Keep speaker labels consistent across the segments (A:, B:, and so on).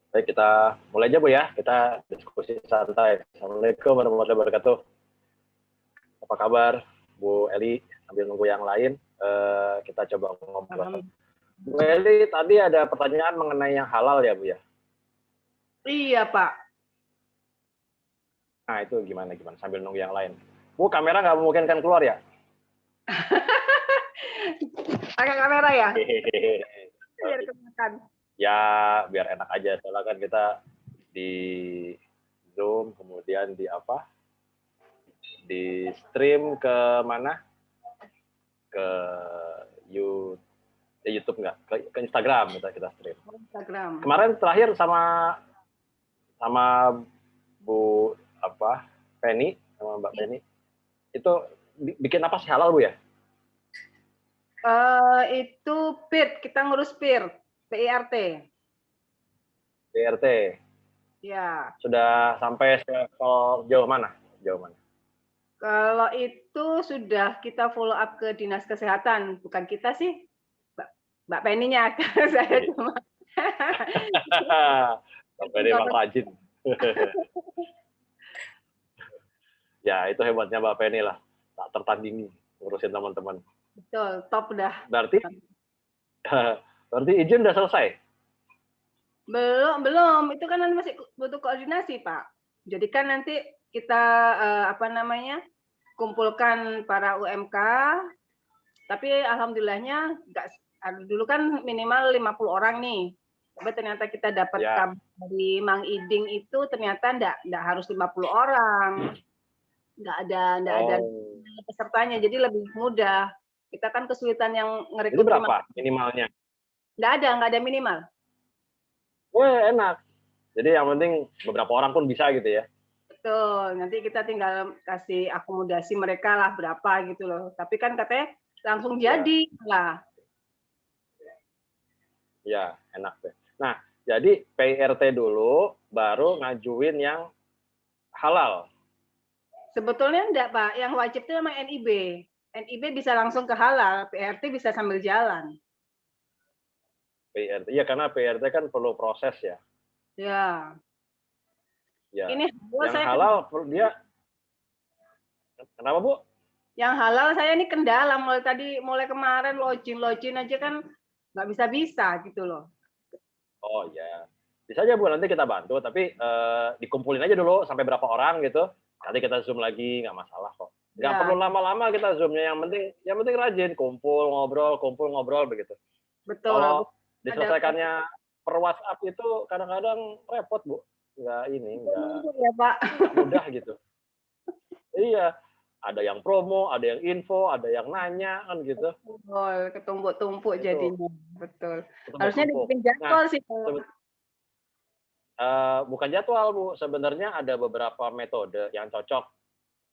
A: Baik, kita mulai aja Bu ya. Kita diskusi santai. Assalamualaikum warahmatullahi wabarakatuh. Apa kabar Bu Eli? Sambil nunggu yang lain, kita coba ngobrol. Bu Eli, tadi ada pertanyaan mengenai yang halal ya Bu ya?
B: Iya Pak.
A: Nah itu gimana? Sambil nunggu yang lain. Bu, kamera nggak memungkinkan keluar ya?
B: Pakai kamera ya?
A: Hehehe.
B: Biar kemakan.
A: Ya, biar enak aja. Soalnya kan kita di Zoom, kemudian di stream ke mana? Ke YouTube nggak? Ke Instagram kita stream.
B: Instagram.
A: Kemarin terakhir sama Bu Penny, sama Mbak Penny, itu bikin apa sih halal Bu ya?
B: Itu PIRT, kita ngurus PIRT, PIRT.
A: PRT.
B: Ya.
A: Sudah sampai level jauh mana?
B: Kalau itu sudah kita follow up ke Dinas Kesehatan, bukan kita sih, Mbak Penny-nya. Saya cuma.
A: Mbak Penny emang rajin. Ya, itu hebatnya Mbak Penny lah. Tak tertandingi ngurusin teman-teman.
B: Betul, top udah.
A: Berarti izin udah selesai?
B: Belum. Itu kan masih butuh koordinasi, Pak. Jadi kan nanti kita kumpulkan para UMK, tapi alhamdulillahnya dulu kan minimal 50 orang nih. Tapi ternyata kita dapat kabar dari Mang Iding itu ternyata enggak harus 50 orang. Enggak ada pesertanya, jadi lebih mudah. Kita kan kesulitan yang
A: ngerekrut. Itu berapa minimalnya?
B: Enggak ada minimal.
A: Enak. Jadi yang penting beberapa orang pun bisa gitu ya.
B: Betul, nanti kita tinggal kasih akomodasi mereka lah berapa gitu loh. Tapi kan katanya langsung jadi lah.
A: Ya, enak deh. Nah, jadi PIRT dulu, baru ngajuin yang halal.
B: Sebetulnya enggak, Pak. Yang wajib itu memang NIB. NIB bisa langsung ke halal, PRT bisa sambil jalan.
A: PIRT, iya karena PIRT kan perlu proses ya.
B: Ya.
A: Ya. Ini yang halal dia, kenapa Bu?
B: Yang halal saya ini kendala mulai kemarin login aja kan nggak bisa gitu loh.
A: Oh ya, bisa aja Bu, nanti kita bantu, tapi dikumpulin aja dulu sampai berapa orang gitu. Nanti kita zoom lagi, nggak masalah kok. Nggak perlu lama-lama kita zoomnya, yang penting rajin, kumpul ngobrol begitu.
B: Betul.
A: Kalau diselesaikannya per WhatsApp itu kadang-kadang repot Bu, nggak
B: ya, Pak.
A: Mudah gitu. Iya, ada yang promo, ada yang info, ada yang nanya kan gitu.
B: Betul, ketumpuk-tumpuk jadinya. Betul. Harusnya dibikin jadwal sih.
A: Bukan jadwal Bu, sebenarnya ada beberapa metode yang cocok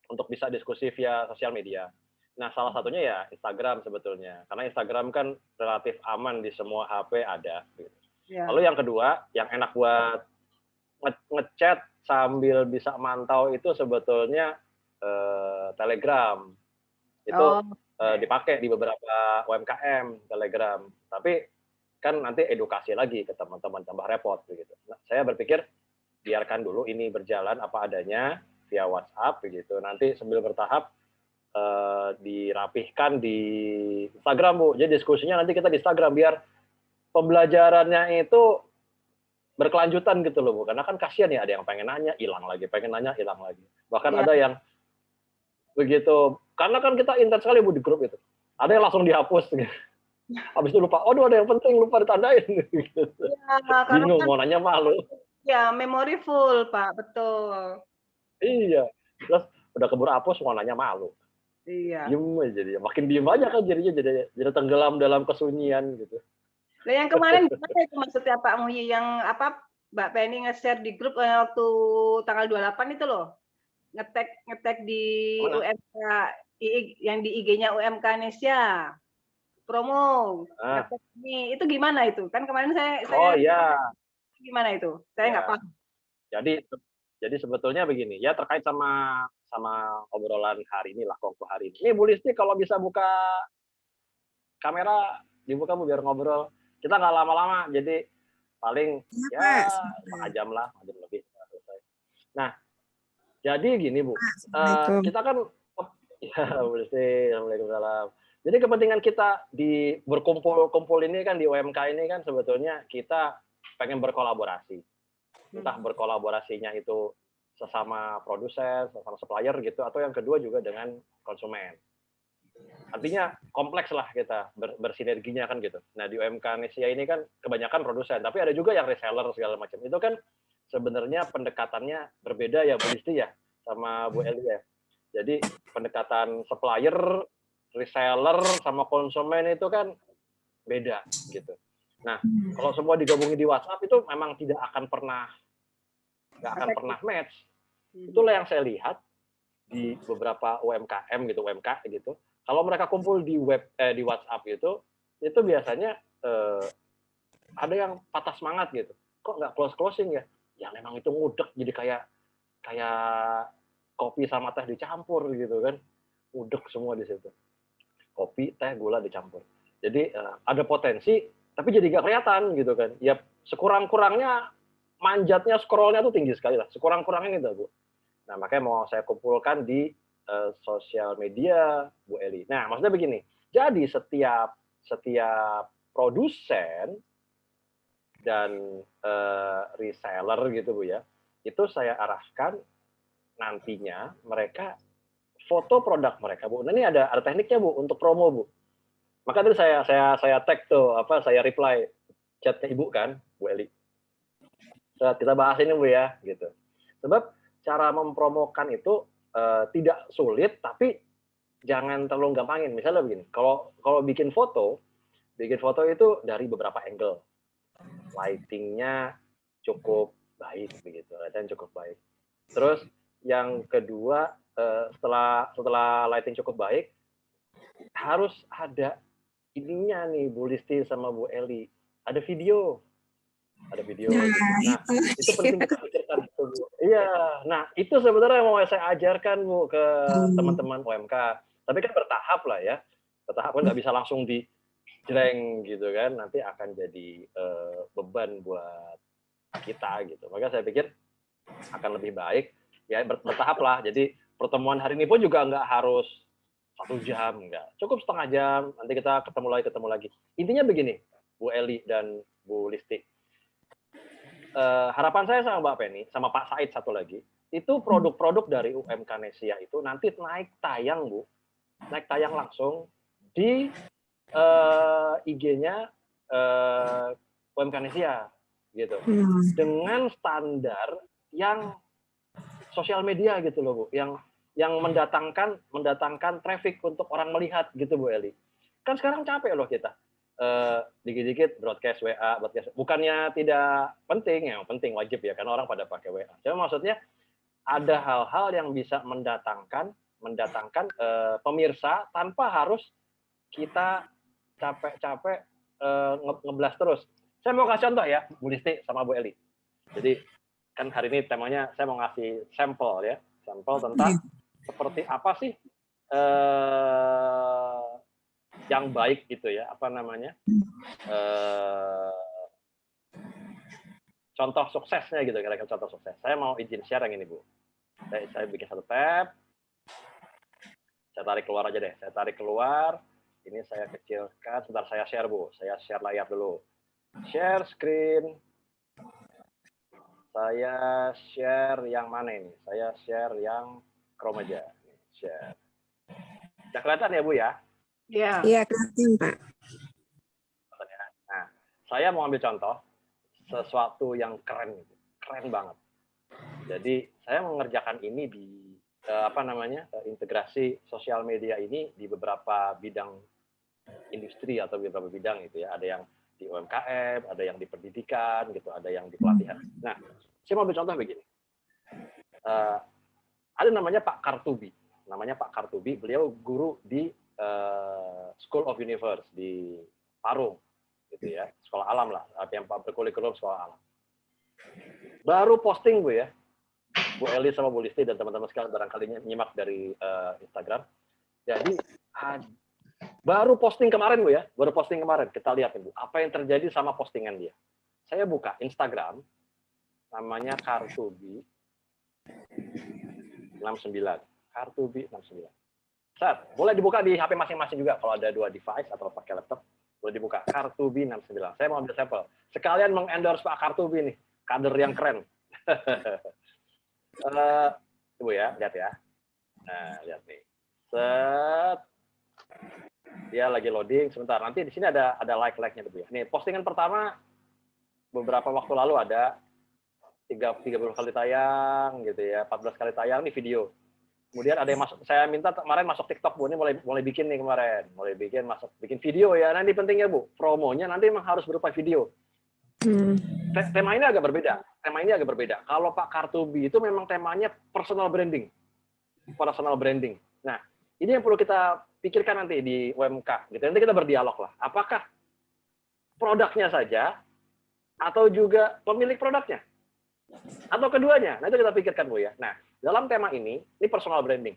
A: untuk bisa diskusi via sosial media. Nah, salah satunya ya Instagram sebetulnya, karena Instagram kan relatif aman di semua HP ada. Gitu. Ya. Lalu yang kedua, yang enak buat ngechat sambil bisa mantau itu sebetulnya Telegram. Itu dipakai di beberapa UMKM Telegram. Tapi kan nanti edukasi lagi ke teman-teman, tambah repot begitu. Nah, saya berpikir biarkan dulu ini berjalan apa adanya via WhatsApp begitu. Nanti sambil bertahap dirapihkan di Instagram Bu. Jadi diskusinya nanti kita di Instagram biar pembelajarannya itu berkelanjutan gitu loh Bu. Karena kan kasihan ya, ada yang pengen nanya hilang lagi, pengen nanya hilang lagi. Bahkan ada yang begitu, karena kan kita intens sekali Bu di grup itu. Ada yang langsung dihapus gitu. Habis itu lupa, aduh ada yang penting lupa ditandain. Gitu. Ya, bingung kan, mau nanya malu.
B: Ya, memori full Pak, betul.
A: Iya, terus udah keburu hapus mau nanya malu.
B: Iya.
A: Diem aja jadinya, makin diem aja kan jadinya jadi tenggelam dalam kesunyian gitu.
B: Nah, yang kemarin gimana itu maksudnya Pak Muhyi yang Mbak Penny nge-share di grup waktu tanggal 28 itu loh. Ngetek di UMK yang di IG-nya UMK Indonesia. Promo. Itu gimana itu? Kan kemarin saya
A: Oh iya.
B: Gimana itu? Saya nggak paham.
A: Jadi sebetulnya begini, ya terkait sama obrolan hari ini lah, kongko hari ini. Ini Bu Listi kalau bisa buka kamera, dibuka Bu biar ngobrol. Kita nggak lama-lama, jadi paling ya setengah jam lah, jam lebih selesai. Nah, jadi gini Bu, kita kan ya Waalaikumsalam. Jadi kepentingan kita di berkumpul ini kan di UMK ini kan sebetulnya kita pengen berkolaborasi. Entah berkolaborasinya itu sesama produsen, sesama supplier gitu, atau yang kedua juga dengan konsumen. Artinya kompleks lah kita bersinerginya kan gitu. Nah di UMK Nesia ini kan kebanyakan produsen, tapi ada juga yang reseller segala macam. Itu kan sebenarnya pendekatannya berbeda ya Bu Listi ya sama Bu Eli ya. Jadi pendekatan supplier, reseller sama konsumen itu kan beda gitu. Nah kalau semua digabungin di WhatsApp itu memang tidak akan pernah match. Itulah yang saya lihat di beberapa UMKM gitu, UMK gitu. Kalau mereka kumpul di di WhatsApp itu biasanya ada yang patah semangat gitu. Kok nggak closing ya? Ya memang itu ngudek jadi kayak kopi sama teh dicampur gitu kan. Ngudek semua di situ. Kopi, teh, gula dicampur. Jadi ada potensi tapi jadi nggak kelihatan gitu kan. Ya sekurang-kurangnya manjatnya scrollnya tuh tinggi sekali lah. Sekurang-kurangnya gitu Bu. Nah makanya mau saya kumpulkan di sosial media Bu Eli. Nah maksudnya begini, jadi setiap produsen dan reseller gitu Bu ya, itu saya arahkan nantinya mereka foto produk mereka Bu. Nah ini ada tekniknya Bu untuk promo Bu. Maka tadi saya tag tuh saya reply chatnya Ibu kan Bu Eli. Kita bahas ini Bu ya gitu. Sebab cara mempromokan itu tidak sulit tapi jangan terlalu gampangin. Misalnya begini, kalau bikin foto itu dari beberapa angle. Lightingnya cukup baik begitu, lighting cukup baik. Terus yang kedua setelah lighting cukup baik harus ada ininya nih Bu Listi sama Bu Eli, ada video. Nah, itu penting kita pikirkan dulu. Iya, nah itu sebenarnya yang mau saya ajarkan Bu ke teman-teman UMK. Tapi kan bertahap lah ya, bertahap kan nggak bisa langsung dijreng gitu kan, nanti akan jadi beban buat kita gitu. Maka saya pikir akan lebih baik ya bertahap lah. Jadi pertemuan hari ini pun juga nggak harus 1 jam, nggak. Cukup setengah jam, nanti kita ketemu lagi. Intinya begini, Bu Eli dan Bu Listi. Harapan saya sama Mbak Penny, sama Pak Said satu lagi, itu produk-produk dari UMK Nesia itu nanti naik tayang Bu, naik tayang langsung di IG-nya UMK Nesia gitu, dengan standar yang sosial media gitu loh Bu, yang mendatangkan traffic untuk orang melihat gitu Bu Eli. Kan sekarang capek loh kita. Dikit-dikit broadcast WA, bukannya tidak penting, yang penting wajib ya karena orang pada pakai WA. Cuma maksudnya ada hal-hal yang bisa mendatangkan pemirsa tanpa harus kita capek-capek ngeblas terus. Saya mau kasih contoh ya, Bu Listi sama Bu Eli. Jadi kan hari ini temanya saya mau ngasih sampel ya, sampel tentang seperti apa sih yang baik gitu ya, contoh suksesnya gitu, kira-kira contoh sukses. Saya mau izin share yang ini Bu. Saya bikin satu tab, saya tarik keluar aja deh, saya tarik keluar, ini saya kecilkan, sebentar saya share Bu, saya share layar dulu. Share screen, saya share yang mana ini? Saya share yang Chrome aja. Share. Udah kelihatan ya Bu ya?
C: Iya. Iya, kelihatan Pak.
A: Nah, saya mau ambil contoh sesuatu yang keren banget. Jadi saya mengerjakan ini di integrasi sosial media ini di beberapa bidang industri atau beberapa bidang gitu ya. Ada yang di UMKM, ada yang di pendidikan gitu, ada yang di pelatihan. Nah, saya mau ambil contoh begini. Ada namanya Pak Kartubi. Beliau guru di School of Universe di Parung gitu ya, sekolah alam lah, yang berkurikulum sekolah alam. Baru posting Bu ya, Bu Eli sama Bu Listi dan teman-teman sekalian barangkali nyimak dari Instagram. Jadi baru posting kemarin Bu ya, kita lihat Bu apa yang terjadi sama postingan dia. saya buka Instagram, namanya Kartubi 69. Kartubi 69. Set, boleh dibuka di HP masing-masing juga kalau ada 2 device atau pakai laptop, boleh dibuka Kartubi 69. Saya mau ambil sampel. Sekalian mengendorse Pak Kartubi nih, kader yang keren. Ibu ya, lihat ya. Nah, lihat nih. Set. Dia lagi loading sebentar. Nanti di sini ada like-nya gitu ya. Nih, postingan pertama beberapa waktu lalu ada 30 kali tayang gitu ya, 14 kali tayang nih video. Kemudian ada yang masuk, saya minta kemarin masuk TikTok Bu, ini mulai bikin nih kemarin, bikin video ya. Nanti pentingnya Bu, promonya nanti memang harus berupa video. Tema ini agak berbeda. Kalau Pak Kartubi itu memang temanya personal branding. Nah, ini yang perlu kita pikirkan nanti di UMK. Gitu. Nanti kita berdialog lah. Apakah produknya saja atau juga pemilik produknya? Atau keduanya? Nanti kita pikirkan Bu ya. Nah, dalam tema ini personal branding.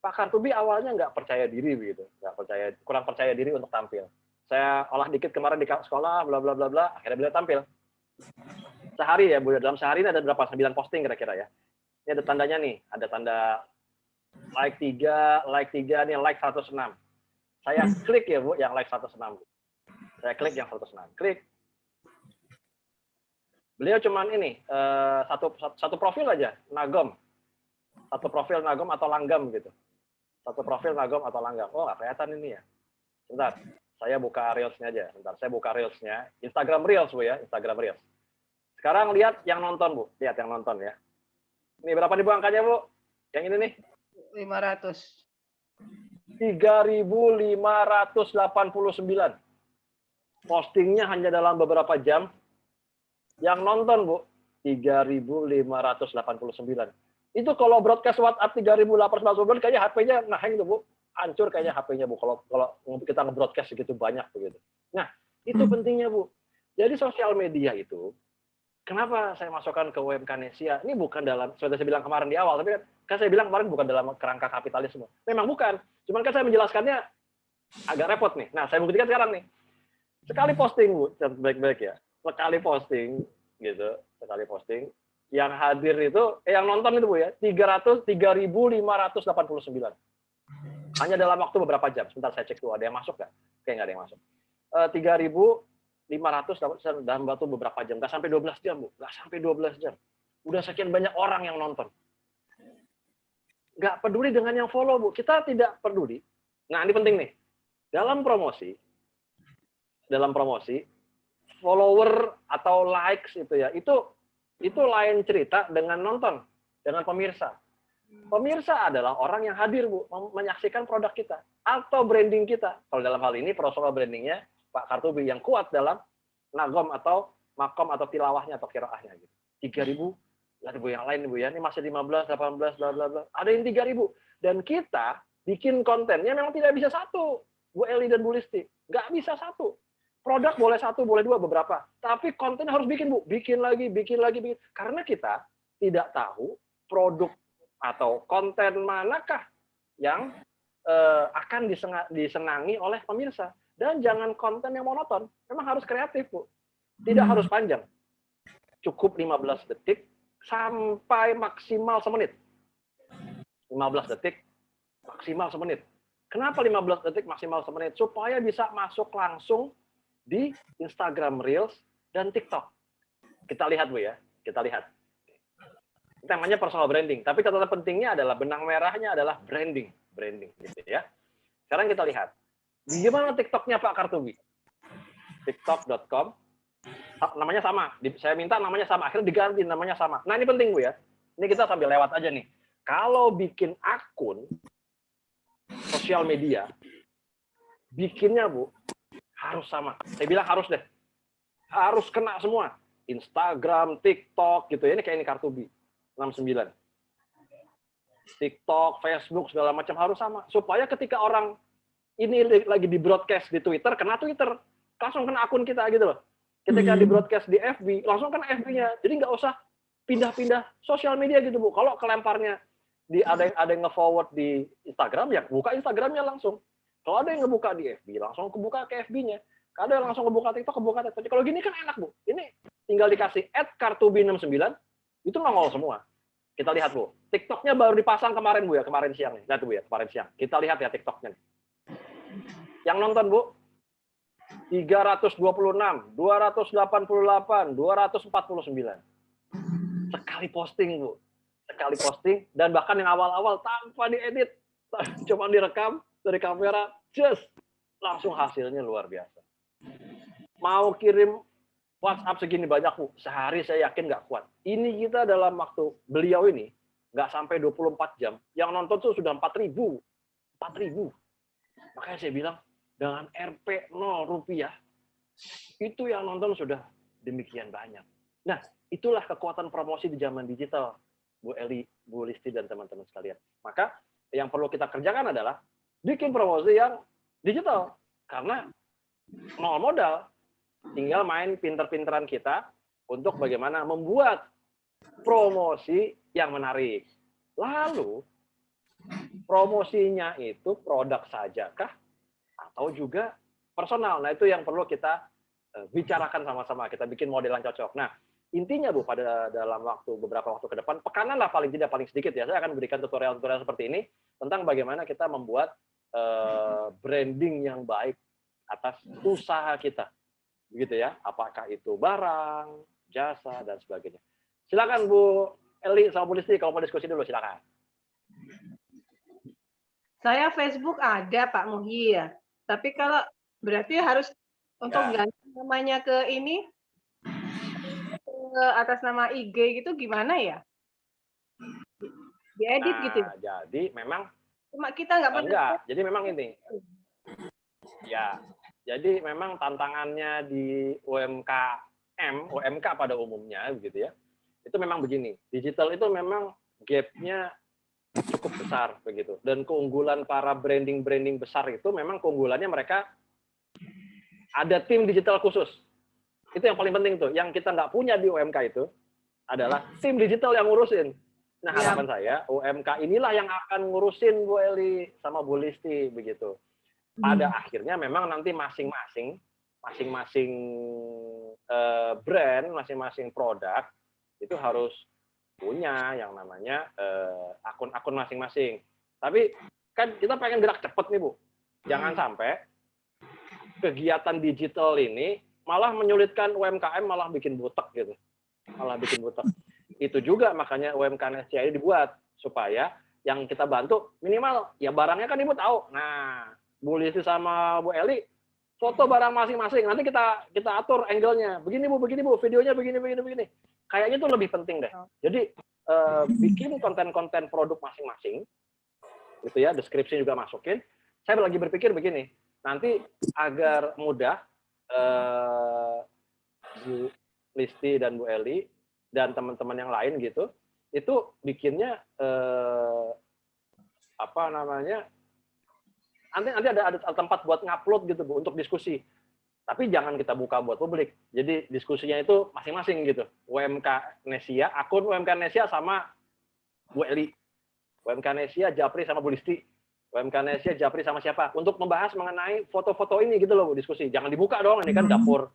A: Pak Kartubi awalnya nggak percaya diri begitu, kurang percaya diri untuk tampil. Saya olah dikit kemarin di sekolah, bla bla bla bla, akhirnya beliau tampil. Sehari ya Bu, dalam sehari ini ada berapa? 9 posting kira-kira ya. Ini ada tandanya nih, ada tanda like 3 nih, like 106. Saya klik ya Bu, yang like 106. Saya klik yang 106. Klik. Beliau cuman ini, satu profil aja, Nagom. Satu profil Nagom atau Langgam gitu. Satu profil Nagom atau Langgam. Oh, nggak kelihatan ini ya. Sebentar, saya buka Reels-nya aja. Saya buka Reels-nya. Instagram Reels, Bu ya. Instagram Reels. Sekarang lihat yang nonton, Bu. Lihat yang nonton ya. Ini berapa nih Bu angkanya, Bu? Yang ini nih.
B: 500.
A: 3.589. Postingnya hanya dalam beberapa jam. Yang nonton, Bu, 3.589. Itu kalau broadcast WhatsApp 3.889 kayaknya HP-nya ngehang tuh Bu. Hancur kayaknya HP-nya Bu kalau kita nge-broadcast segitu banyak begitu. Nah, itu pentingnya Bu. Jadi sosial media itu kenapa saya masukkan ke UMK Nesia? Ini bukan dalam, sudah saya bilang kemarin di awal, tapi kan saya bilang kemarin bukan dalam kerangka kapitalisme. Memang bukan. Cuman kan saya menjelaskannya agak repot nih. Nah, saya buktikan sekarang nih. Sekali posting Bu, baik-baik ya. Sekali posting gitu, yang hadir itu yang nonton itu Bu ya, 3.589. Hanya dalam waktu beberapa jam. Sebentar saya cek dulu ada yang masuk nggak? Oke, nggak ada yang masuk. 3.500 dalam waktu beberapa jam, nggak sampai 12 jam Bu, nggak sampai 12 jam. Udah sekian banyak orang yang nonton. Nggak peduli dengan yang follow Bu, kita tidak peduli. Nah, ini penting nih. Dalam promosi, follower atau likes itu ya, itu lain cerita dengan nonton, dengan pemirsa. Pemirsa adalah orang yang hadir Bu, menyaksikan produk kita atau branding kita. Kalau dalam hal ini personal brandingnya Pak Kartubi yang kuat dalam nagom atau makom atau tilawahnya atau qiraahnya gitu. 3.000, ada Bu yang lain Bu ya, ini masih 15, 18, bla bla bla. Ada yang 3.000 dan kita bikin kontennya memang tidak bisa satu, Bu Eli dan Bu Listi, nggak bisa satu. Produk boleh satu, boleh dua, beberapa. Tapi konten harus bikin, Bu. Bikin lagi. Karena kita tidak tahu produk atau konten manakah yang akan disenangi oleh pemirsa. Dan jangan konten yang monoton. Memang harus kreatif, Bu. Tidak harus panjang. Cukup 15 detik sampai maksimal semenit. 15 detik maksimal semenit. Kenapa 15 detik maksimal semenit? Supaya bisa masuk langsung di Instagram Reels dan TikTok. Kita lihat Bu ya, kita lihat. Temanya personal branding, tapi catatan pentingnya adalah benang merahnya adalah branding gitu ya. Sekarang kita lihat, bagaimana TikToknya Pak Kartubi? TikTok.com, namanya sama. Saya minta namanya sama, akhirnya diganti namanya sama. Nah ini penting Bu ya. Ini kita sambil lewat aja nih. Kalau bikin akun sosial media, bikinnya Bu harus sama. Saya bilang harus deh. Harus kena semua. Instagram, TikTok gitu ya. Ini kayak ini Kartubi 69. TikTok, Facebook segala macam harus sama. Supaya ketika orang ini lagi di broadcast di Twitter, kena Twitter, langsung kena akun kita gitu loh. Ketika di broadcast di FB, langsung kena FB-nya. Jadi nggak usah pindah-pindah sosial media gitu Bu. Kalau kelemparnya ada yang nge-forward di Instagram, ya buka Instagramnya langsung. Kalau ada yang ngebuka di FB, langsung kebuka ke FB-nya. Kalau ada yang langsung ngebuka TikTok, kebuka TikTok. Kalau gini kan enak Bu. Ini tinggal dikasih @kartubi69, itu nongol semua. Kita lihat, Bu. TikTok-nya baru dipasang kemarin, Bu, ya, kemarin siang nih. Lihat, Bu, ya, kemarin siang. Kita lihat ya TikTok-nya nih. Yang nonton, Bu, 326, 288, 249. Sekali posting, Bu. Sekali posting, dan bahkan yang awal-awal tanpa diedit, cuma direkam dari kamera, just langsung hasilnya luar biasa. Mau kirim WhatsApp segini banyak, Bu, sehari saya yakin nggak kuat. Ini kita dalam waktu beliau ini, nggak sampai 24 jam, yang nonton tuh sudah 4.000. 4.000. Makanya saya bilang, dengan Rp 0, itu yang nonton sudah demikian banyak. Nah, itulah kekuatan promosi di zaman digital, Bu Eli, Bu Listi, dan teman-teman sekalian. Maka yang perlu kita kerjakan adalah bikin promosi yang digital. Karena nol modal, tinggal main pinter-pinteran kita untuk bagaimana membuat promosi yang menarik. Lalu, promosinya itu produk saja kah? Atau juga personal? Nah, itu yang perlu kita bicarakan sama-sama. Kita bikin model yang cocok. Nah, intinya, Bu, pada dalam beberapa waktu ke depan, pekanan lah paling tidak paling sedikit ya, saya akan berikan tutorial-tutorial seperti ini tentang bagaimana kita membuat branding yang baik atas usaha kita. Begitu ya, apakah itu barang, jasa, dan sebagainya. Silakan Bu Eli sama Bu Listi, kalau mau diskusi dulu, silakan.
B: Saya Facebook ada, Pak Muhi, ya. Tapi kalau berarti harus untuk ganti namanya ke ini, ke atas nama IG gitu gimana ya? Diedit gitu ya?
A: Jadi memang
B: cuma kita nggak pernah.
A: Enggak, jadi memang ini. Ya, jadi memang tantangannya di UMK pada umumnya begitu ya. Itu memang begini. Digital itu memang gap-nya cukup besar begitu. Dan keunggulan para branding besar itu memang keunggulannya mereka ada tim digital khusus. Itu yang paling penting tuh. Yang kita nggak punya di UMK itu adalah tim digital yang ngurusin. Nah, harapan saya UMK inilah yang akan ngurusin Bu Eli sama Bu Listi begitu. Pada akhirnya memang nanti masing-masing brand, masing-masing produk itu harus punya yang namanya akun-akun masing-masing. Tapi kan kita pengen gerak cepat nih, Bu. Jangan sampai kegiatan digital ini malah menyulitkan UMKM, malah bikin butek gitu. Malah bikin butek. Itu juga makanya UMK Nesia ini dibuat supaya yang kita bantu minimal ya barangnya kan Ibu tahu. Nah, Bu Listi sama Bu Eli foto barang masing-masing. Nanti kita atur angle-nya. Begini Bu, videonya begini. Kayaknya itu lebih penting deh. Jadi bikin konten-konten produk masing-masing, gitu ya. Deskripsi juga masukin. Saya lagi berpikir begini. Nanti agar mudah Bu Listi dan Bu Eli dan teman-teman yang lain gitu, itu bikinnya nanti ada tempat buat ngupload gitu Bu untuk diskusi. Tapi jangan kita buka buat publik. Jadi diskusinya itu masing-masing gitu. UMK Nesia, akun UMK Nesia sama Bu Eli. UMK Nesia Japri sama Bu Listi. UMK Nesia Japri sama siapa? Untuk membahas mengenai foto-foto ini gitu loh Bu, diskusi. Jangan dibuka dong, ini kan dapur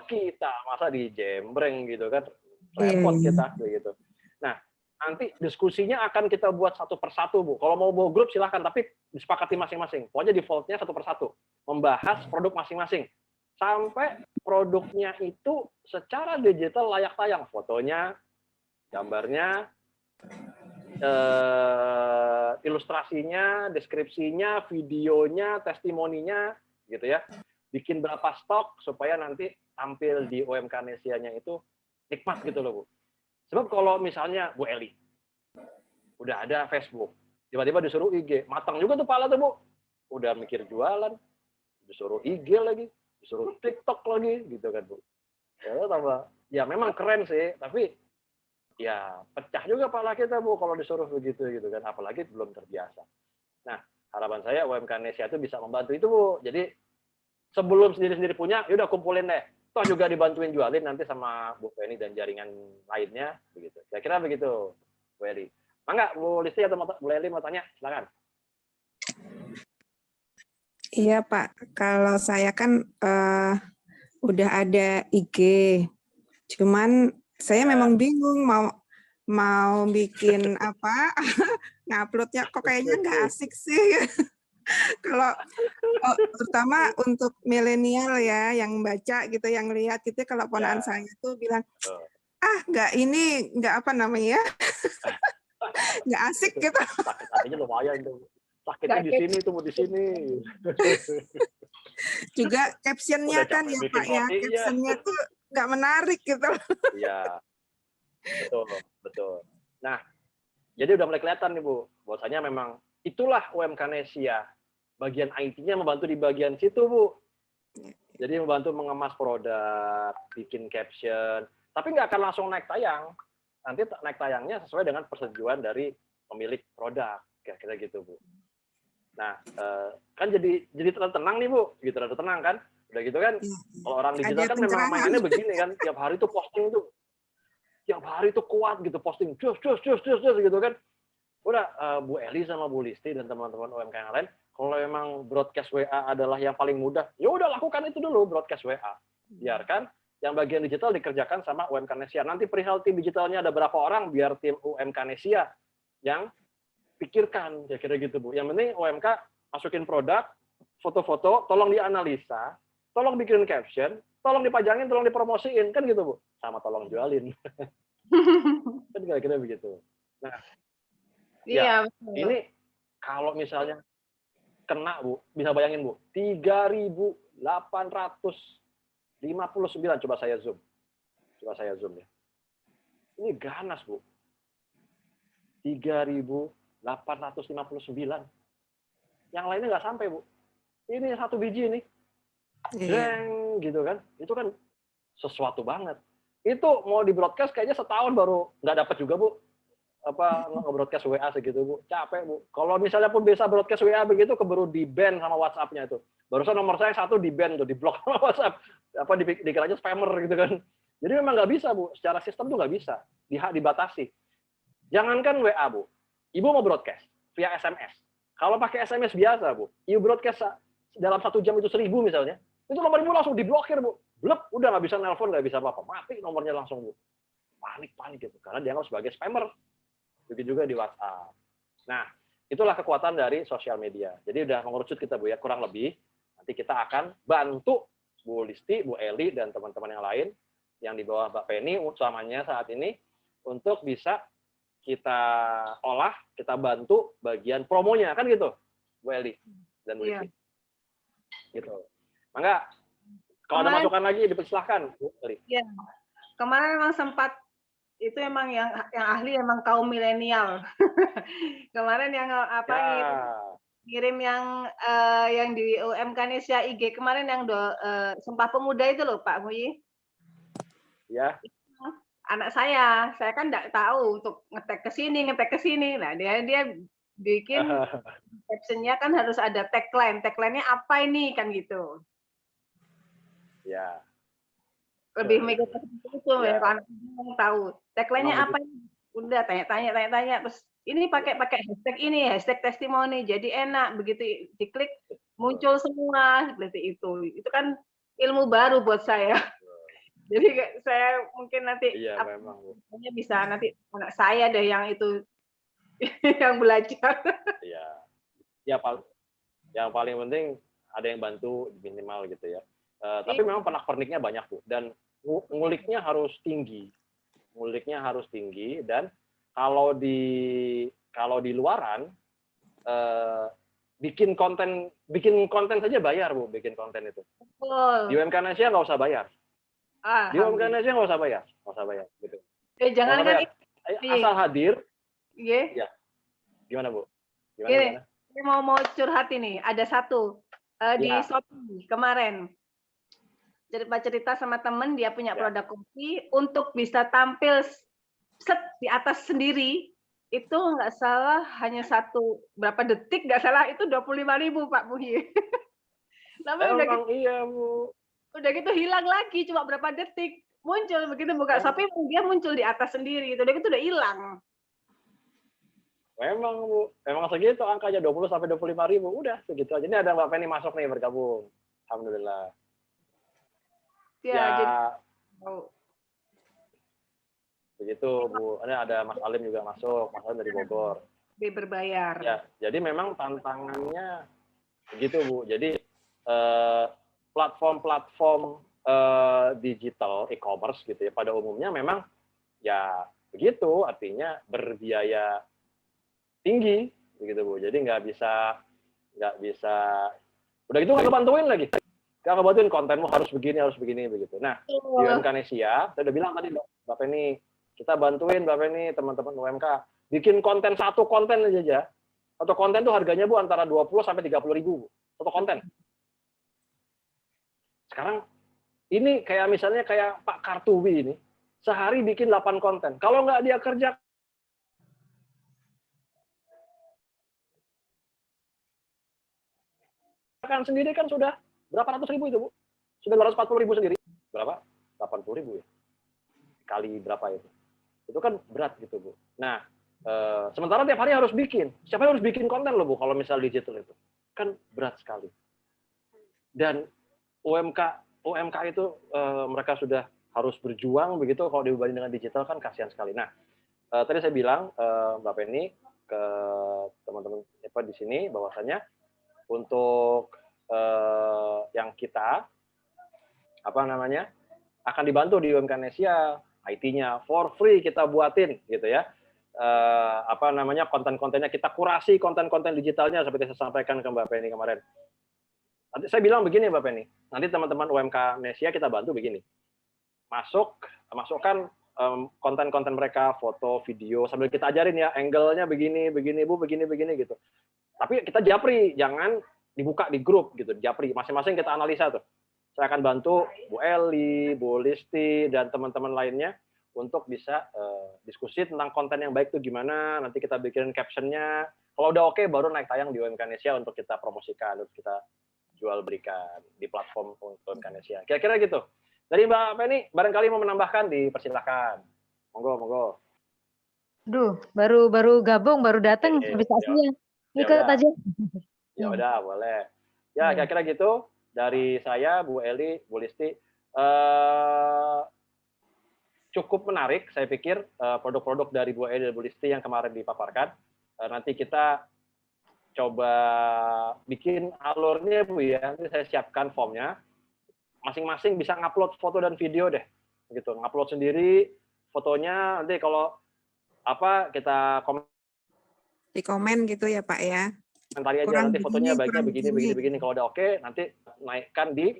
A: kita, masa dijembreng gitu kan. Repot kita begitu. Nah, nanti diskusinya akan kita buat satu persatu, Bu. Kalau mau bawa grup silahkan, tapi disepakati masing-masing. Pokoknya defaultnya satu persatu. Membahas produk masing-masing. Sampai produknya itu secara digital layak tayang. Fotonya, gambarnya, ilustrasinya, deskripsinya, videonya, testimoninya, gitu ya. Bikin berapa stok supaya nanti tampil di UMK Nesia-nya itu nikmat gitu loh, Bu. Sebab kalau misalnya Bu Eli udah ada Facebook, tiba-tiba disuruh IG, matang juga tuh pala tuh, Bu. Udah mikir jualan, disuruh IG lagi, disuruh TikTok lagi, gitu kan, Bu. Ya memang keren sih, tapi ya pecah juga pala kita, Bu, kalau disuruh begitu gitu kan, apalagi belum terbiasa. Nah, harapan saya UMK Nesia itu bisa membantu itu, Bu. Jadi sebelum sendiri-sendiri punya, yaudah kumpulin deh. Toh juga dibantuin jualin nanti sama Bu Feni dan jaringan lainnya begitu. Kira-kira begitu, Bu Eli. Mangga Bu Listi atau Bu Eli mau tanya, silakan.
C: Iya Pak, kalau saya kan udah ada IG, Cuman saya memang bingung mau bikin apa, nguploadnya kok kayaknya nggak asik sih. Kalau terutama untuk milenial ya, yang baca gitu, yang lihat gitu, kalau ponakan saya tuh bilang, nggak apa namanya, nggak asik gitu.
A: Sakit hatinya lumayan tuh. Sakitnya di sini tuh, di sini.
C: Juga captionnya kan ya Pak ya, captionnya tuh nggak menarik gitu.
A: Iya, betul. Nah, jadi udah mulai kelihatan nih Bu, bahwasanya memang itulah UMK Nesia. Bagian IT-nya membantu di bagian situ Bu. Jadi membantu mengemas produk, bikin caption, tapi nggak akan langsung naik tayang. Nanti naik tayangnya sesuai dengan persetujuan dari pemilik produk, kira-kira gitu Bu. Nah, kan jadi tenang nih Bu, gitu, tenang kan? Udah gitu kan, kalau orang digital kan memang mainannya begini kan, tiap hari tuh posting tuh, tiap hari tuh kuat gitu posting, cus gitu kan. Udah, Bu Eli sama Bu Listi dan teman-teman UMK yang lain, kalau memang broadcast WA adalah yang paling mudah, ya udah lakukan itu dulu broadcast WA. Biarkan yang bagian digital dikerjakan sama UMK Nesia. Nanti perihal tim digitalnya ada berapa orang, biar tim UMK Nesia yang pikirkan, kira-kira gitu Bu. Yang penting UMK masukin produk, foto-foto, tolong dianalisa, tolong bikin caption, tolong dipajangin, tolong dipromosiin, kan gitu Bu. Sama tolong jualin. Kan kira-kira begitu. Nah,
B: iya,
A: ini kalau misalnya kena Bu, bisa bayangin Bu, 3.859, coba saya zoom ya. Ini ganas Bu. 3.859. Yang lainnya nggak sampai Bu. Ini satu biji nih. Deng, gitu kan. Itu kan sesuatu banget. Itu mau di broadcast kayaknya setahun baru nggak dapat juga Bu. Nge-broadcast WA segitu Bu. Capek Bu. Kalau misalnya pun bisa broadcast WA begitu, keburu di-ban sama WhatsApp-nya itu. Barusan nomor saya 1 di-ban tuh, di-block sama WhatsApp. Dikira aja spammer gitu kan. Jadi memang nggak bisa Bu. Secara sistem tuh nggak bisa. Dibatasi. Jangankan WA Bu. Ibu mau broadcast via SMS. Kalau pakai SMS biasa Bu, Ibu broadcast dalam 1 jam itu 1.000 misalnya. Itu nomor Ibu langsung diblokir Bu. Blep, udah nggak bisa nelpon, nggak bisa apa-apa. Mati nomornya langsung Bu. Panik gitu. Karena dianggap sebagai spammer. Begitu juga di WhatsApp. Nah, itulah kekuatan dari sosial media. Jadi udah mengerucut kita Bu ya, kurang lebih. Nanti kita akan bantu Bu Listi, Bu Eli, dan teman-teman yang lain yang di bawah Mbak Penny utamanya saat ini untuk bisa kita olah, kita bantu bagian promonya, kan gitu, Bu Eli dan Bu Listi. Gitu. Mangga, kalau ada masukan lagi dipersilahkan, Bu Eli.
B: Iya. Kemarin memang sempat itu emang yang ahli emang kaum milenial. Kemarin yang ngirim yang di UMK Nesia IG kemarin yang Sumpah Pemuda itu loh Pak Muyi.
A: Ya.
B: Anak saya kan nggak tahu untuk ngetek ke sini. Nah dia bikin captionnya kan harus ada tagline. Tagline-nya apa ini kan gitu.
A: Ya.
B: Lebih mikir itu ya, kalau anak tahu tagline-nya apa, udah tanya terus ini pakai hashtag ini, hashtag testimoni, jadi enak begitu diklik muncul semua seperti itu kan ilmu baru buat saya. Jadi saya mungkin nanti bisa nanti anak saya deh yang itu yang belajar.
A: Iya. Yang paling penting ada yang bantu minimal gitu ya. Tapi memang pernak-perniknya banyak Bu, dan nguliknya harus tinggi. Dan kalau di luaran bikin konten saja bayar Bu, bikin konten itu. Di UMK Nesia nggak usah bayar. Di UMK Nesia nggak usah bayar gitu.
B: Jangan
A: asal hadir.
B: Iya.
A: Ya. Gimana Bu?
B: Gimana? Saya mau curhat ini. Ada satu di Shopee kemarin. Cerita sama temen, dia punya produk kopi, untuk bisa tampil di atas sendiri, itu nggak salah hanya berapa detik, nggak salah itu 25.000 Pak Muhi.
A: Iya Bu.
B: Udah gitu hilang lagi, cuma berapa detik. Muncul, begitu buka Shopee, dia muncul di atas sendiri, udah gitu udah hilang.
A: Memang Bu, memang segitu angkanya 20-25.000, udah segitu aja. Ini ada Mbak Penny masuk nih bergabung. Alhamdulillah.
B: Jadi
A: Begitu Bu. Ini ada Mas Alim juga masuk, Mas Alim dari Bogor.
B: Berbayar.
A: Ya, jadi memang tantangannya begitu Bu. Jadi platform-platform digital e-commerce gitu ya pada umumnya memang ya begitu, artinya berbiaya tinggi begitu Bu. Jadi nggak bisa udah gitu nggak kebantuin lagi. Nggak kebantuin, kontenmu harus begini begitu. Nah, di UMK Nesia, saya udah bilang tadi Bapak ini, kita bantuin Bapak ini teman-teman UMK bikin konten, satu konten aja. Satu konten tuh harganya Bu antara 20 sampai 30 ribu Bu. Satu konten. Sekarang ini kayak misalnya kayak Pak Kartubi ini, sehari bikin 8 konten. Kalau nggak dia kerja kan sendiri kan sudah berapa ratus ribu itu Bu? Sudah 240 ribu sendiri. Berapa? 80 ribu ya. Kali berapa itu? Itu kan berat gitu Bu. Nah, sementara tiap hari harus bikin. Siapa yang harus bikin konten loh Bu kalau misal digital itu? Kan berat sekali. Dan UMK itu mereka sudah harus berjuang begitu, kalau dibanding dengan digital kan kasihan sekali. Nah, tadi saya bilang Mbak Penny ke teman-teman di sini bahwasanya untuk yang kita akan dibantu di UMK Nesia, IT-nya for free kita buatin gitu ya. Konten-kontennya kita kurasi, konten-konten digitalnya seperti saya sampaikan ke Mbak Penny kemarin. Nanti saya bilang begini Mbak Penny, nanti teman-teman UMK Nesia kita bantu begini. Masukkan konten-konten mereka, foto, video, sambil kita ajarin ya, angle-nya begini Bu, begini gitu. Tapi kita japri, jangan dibuka di grup gitu, japri. Masing-masing kita analisa tuh. Saya akan bantu Bu Eli, Bu Listi, dan teman-teman lainnya untuk bisa diskusi tentang konten yang baik itu gimana, nanti kita bikin caption-nya. Kalau udah oke, baru naik tayang di UMK Nesia untuk kita promosikan, untuk kita jual belikan di platform UMK Nesia. Kira-kira gitu. Dari Mbak Penny, barangkali mau menambahkan, dipersilahkan. Monggo.
D: Duh, baru gabung, baru datang habis aslinya. Ikut aja.
A: Ya udah, boleh. Ya, kira-kira gitu dari saya, Bu Eli, Bu Listi. Cukup menarik, saya pikir, produk-produk dari Bu Eli dan Bu Listi yang kemarin dipaparkan. Nanti kita coba bikin alurnya Bu ya. Nanti saya siapkan formnya. Masing-masing bisa ngupload foto dan video deh. Gitu, ngupload sendiri fotonya, nanti kalau kita
C: di komen gitu ya Pak ya.
A: Komentari aja nanti fotonya baiknya begini. Kalau udah oke, nanti naikkan di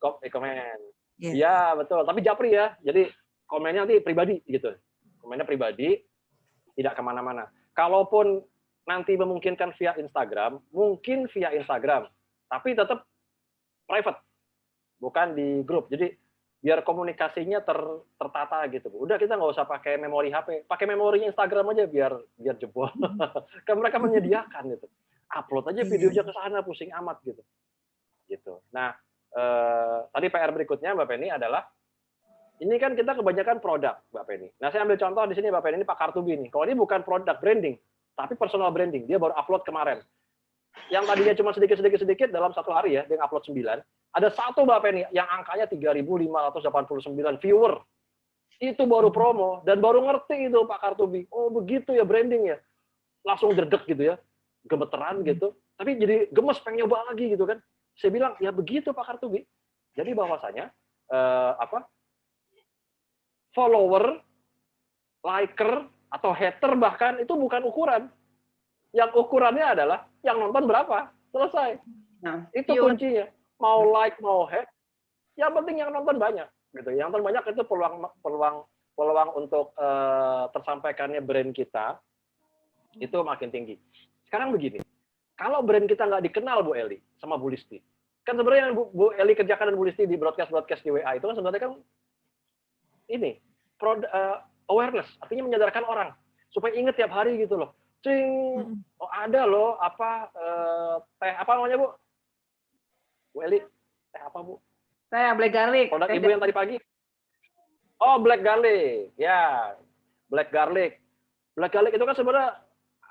A: komen. Iya, betul. Tapi japri ya. Jadi komennya nanti pribadi gitu. Komennya pribadi, tidak kemana-mana. Kalaupun nanti memungkinkan via Instagram, mungkin via Instagram. Tapi tetap private. Bukan di grup. Jadi biar komunikasinya tertata gitu. Udah kita nggak usah pakai memori HP. Pakai memori Instagram aja biar jebol. Kan mereka menyediakan gitu. Upload aja videonya ke sana, pusing amat gitu. Nah, tadi PR berikutnya Mbak Penny adalah ini kan kita kebanyakan produk Mbak Penny. Nah, saya ambil contoh di sini Mbak Penny, ini Pak Kartubi nih. Kalau ini bukan produk branding, tapi personal branding. Dia baru upload kemarin. Yang tadinya cuma sedikit dalam satu hari ya, dia upload 9. Ada satu Mbak Penny yang angkanya 3.589 viewer. Itu baru promo dan baru ngerti itu Pak Kartubi. Oh, begitu ya branding ya. Langsung dredeg gitu ya. Gemeteran gitu. Tapi jadi gemes pengen nyoba lagi gitu kan. Saya bilang, ya begitu Pak Kartubi. Jadi bahwasanya follower, liker atau hater bahkan itu bukan ukuran. Yang ukurannya adalah yang nonton berapa. Selesai. Nah, itu kuncinya. Mau like, mau hate, yang penting yang nonton banyak. Gitu. Yang nonton banyak itu peluang untuk tersampaikannya brand kita itu makin tinggi. Sekarang begini, kalau brand kita nggak dikenal Bu Eli sama Bu Listi, kan sebenarnya yang Bu Eli kerjakan dan Bu Listi di broadcast di WA itu kan sebenarnya kan ini awareness, artinya menyadarkan orang supaya ingat tiap hari gitu loh. Oh ada loh teh apa namanya Bu? Bu Eli, teh apa Bu?
B: Teh black garlic.
A: Produk Ibu yang tadi pagi. Oh, black garlic. Ya, black garlic. Black garlic itu kan sebenarnya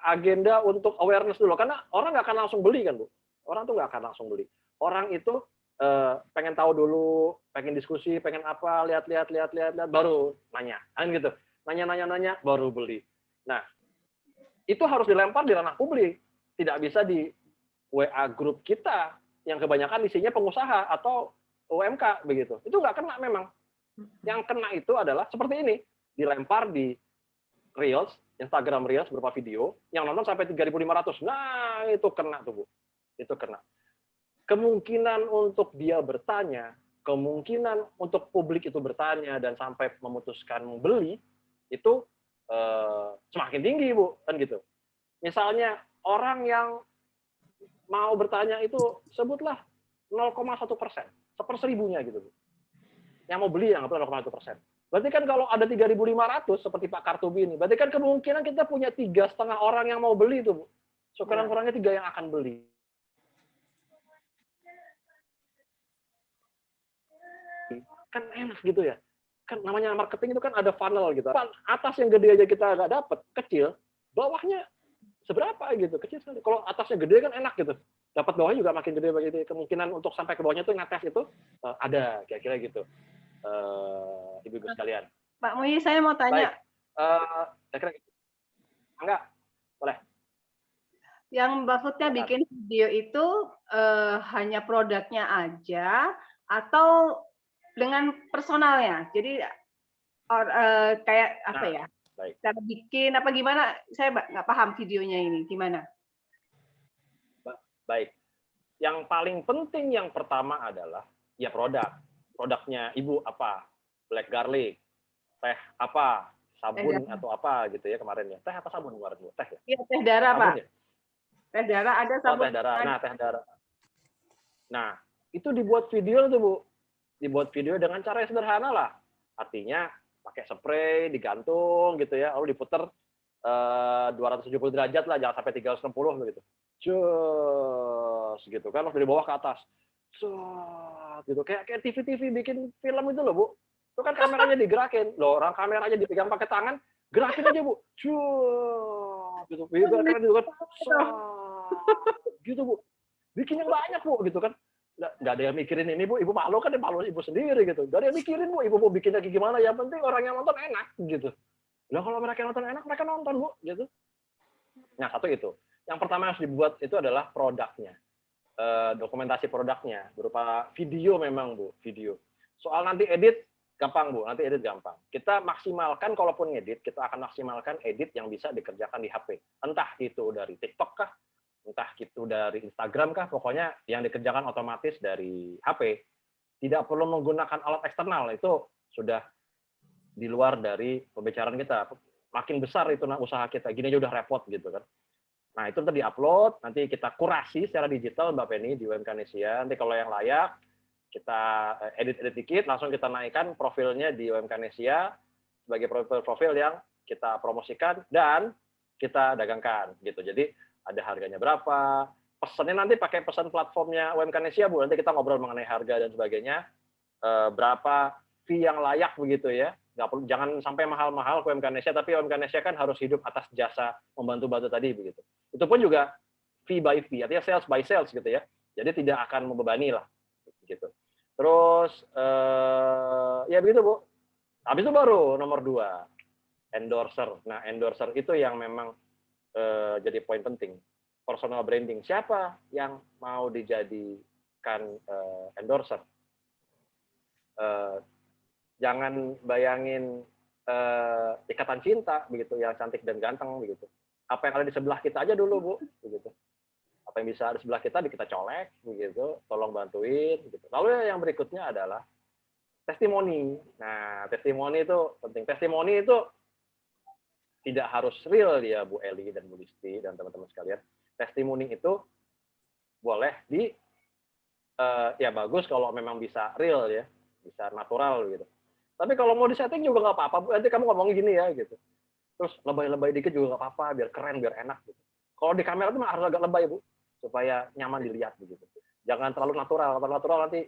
A: agenda untuk awareness dulu. Karena orang nggak akan langsung beli kan Bu. Orang tuh nggak akan langsung beli. Orang itu pengen tahu dulu, pengen diskusi, pengen apa, lihat, baru nanya. Kan gitu. nanya baru beli. Nah, itu harus dilempar di ranah publik. Tidak bisa di WA grup kita yang kebanyakan isinya pengusaha atau UMK begitu. Itu nggak kena memang. Yang kena itu adalah seperti ini, dilempar di Reels, Instagram Reels berupa video yang nonton sampai 3.500. Nah, itu kena tuh, Bu. Itu kena. Kemungkinan untuk dia bertanya, kemungkinan untuk publik itu bertanya dan sampai memutuskan membeli itu semakin tinggi, Bu, kan gitu. Misalnya orang yang mau bertanya itu sebutlah 0,1%, 1/1000-nya gitu, Bu. Yang mau beli yang 0,1%. Berarti kan kalau ada 3.500 seperti Pak Kartubi ini, berarti kan kemungkinan kita punya 3,5 orang yang mau beli itu, Bu. Sekurang-kurangnya 3 yang akan beli. Kan enak gitu ya. Kan namanya marketing itu kan ada funnel gitu. Atas yang gede aja kita nggak dapet, kecil, bawahnya seberapa gitu, kecil sekali. Kalau atasnya gede kan enak gitu. Dapat bawahnya juga makin gede begitu. Kemungkinan untuk sampai ke bawahnya tuh ngetes itu ada kira-kira gitu. Ibu-ibu sekalian.
B: Pak Muhyi, saya mau tanya.
A: Kira-kira gitu. Enggak, boleh.
B: Yang maksudnya bikin video itu hanya produknya aja atau dengan personalnya? Jadi kayak apa ya?
A: Baik.
B: Cara bikin apa gimana? Saya nggak paham videonya ini gimana.
A: Baik. Yang paling penting yang pertama adalah ya produk. Produknya Ibu apa? Black garlic, teh apa? Sabun atau apa gitu ya kemarin ya. Teh apa sabun kemarin, Bu? Teh ya?
B: Iya, teh darah, Pak.
A: Ya?
B: Teh darah ada sabun.
A: Oh, teh darah. Nah, teh darah. Nah, itu dibuat video tuh, Bu. Dibuat video dengan cara yang sederhana lah. Artinya pakai spray, digantung gitu ya, lalu diputer 270 derajat lah, jangan sampai 360 begitu. Cus, gitu kan, dari bawah ke atas. Cus, gitu. Kayak TV-TV bikin film itu loh, Bu. Itu kan kameranya digerakin. Loh, orang kameranya dipegang pakai tangan, gerakin aja, Bu. Cus, gitu. Keren gitu kan. Gitu, Bu. Bikin yang banyak, Bu, gitu kan. Nggak ada yang mikirin ini, Bu. Ibu malu kan, malu Ibu sendiri gitu. Nggak ada yang mikirin, Bu. Ibu mau bikin lagi gimana, yang penting orang yang nonton enak gitu. Nah, kalau mereka nonton enak, mereka nonton, Bu, gitu. Nah, satu itu. Yang pertama yang harus dibuat itu adalah produknya. Dokumentasi produknya berupa video memang, Bu, video. Soal nanti edit gampang, Bu. Nanti edit gampang. Kita maksimalkan kalaupun ngedit, kita akan maksimalkan edit yang bisa dikerjakan di HP. Entah itu dari TikTok kah, entah itu dari Instagram kah, pokoknya yang dikerjakan otomatis dari HP. Tidak perlu menggunakan alat eksternal, itu sudah di luar dari pembicaraan kita. Makin besar itu usaha kita, gini aja udah repot gitu kan. Nah, itu nanti di-upload, nanti kita kurasi secara digital, Mbak Penny, di UMKnesia. Nanti kalau yang layak, kita edit-edit dikit, langsung kita naikkan profilnya di UMKnesia sebagai profil yang kita promosikan dan kita dagangkan gitu. Jadi ada harganya berapa, pesannya nanti pakai pesan platformnya UMKnesia, Bu. Nanti kita ngobrol mengenai harga dan sebagainya, berapa fee yang layak begitu ya. Nggak perlu, jangan sampai mahal-mahal ke UMKnesia, tapi UMKnesia kan harus hidup atas jasa membantu-bantu tadi begitu. Itu pun juga fee by fee, artinya sales by sales gitu ya. Jadi tidak akan membebani lah gitu. Terus ya begitu, Bu. Habis itu baru nomor 2, endorser. Nah, endorser itu yang memang jadi poin penting. Personal branding. Siapa yang mau dijadikan endorser? Jangan bayangin ikatan cinta begitu, yang cantik dan ganteng begitu. Apa yang ada di sebelah kita aja dulu, Bu, begitu. Apa yang bisa ada di sebelah kita colek begitu, tolong bantuin gitu. Lalu yang berikutnya adalah testimoni. Nah, testimoni itu penting. Testimoni itu tidak harus real ya, Bu Eli dan Bu Listi dan teman-teman sekalian. Testimoni itu boleh ya bagus kalau memang bisa real ya, bisa natural gitu. Tapi kalau mau disetting juga nggak apa-apa, Bu. Nanti kamu ngomong gini ya gitu. Terus lebay-lebay dikit juga nggak apa-apa, biar keren, biar enak gitu. Kalau di kamera itu harus agak lebay, Bu, supaya nyaman dilihat begitu. Jangan terlalu natural. Kalau natural nanti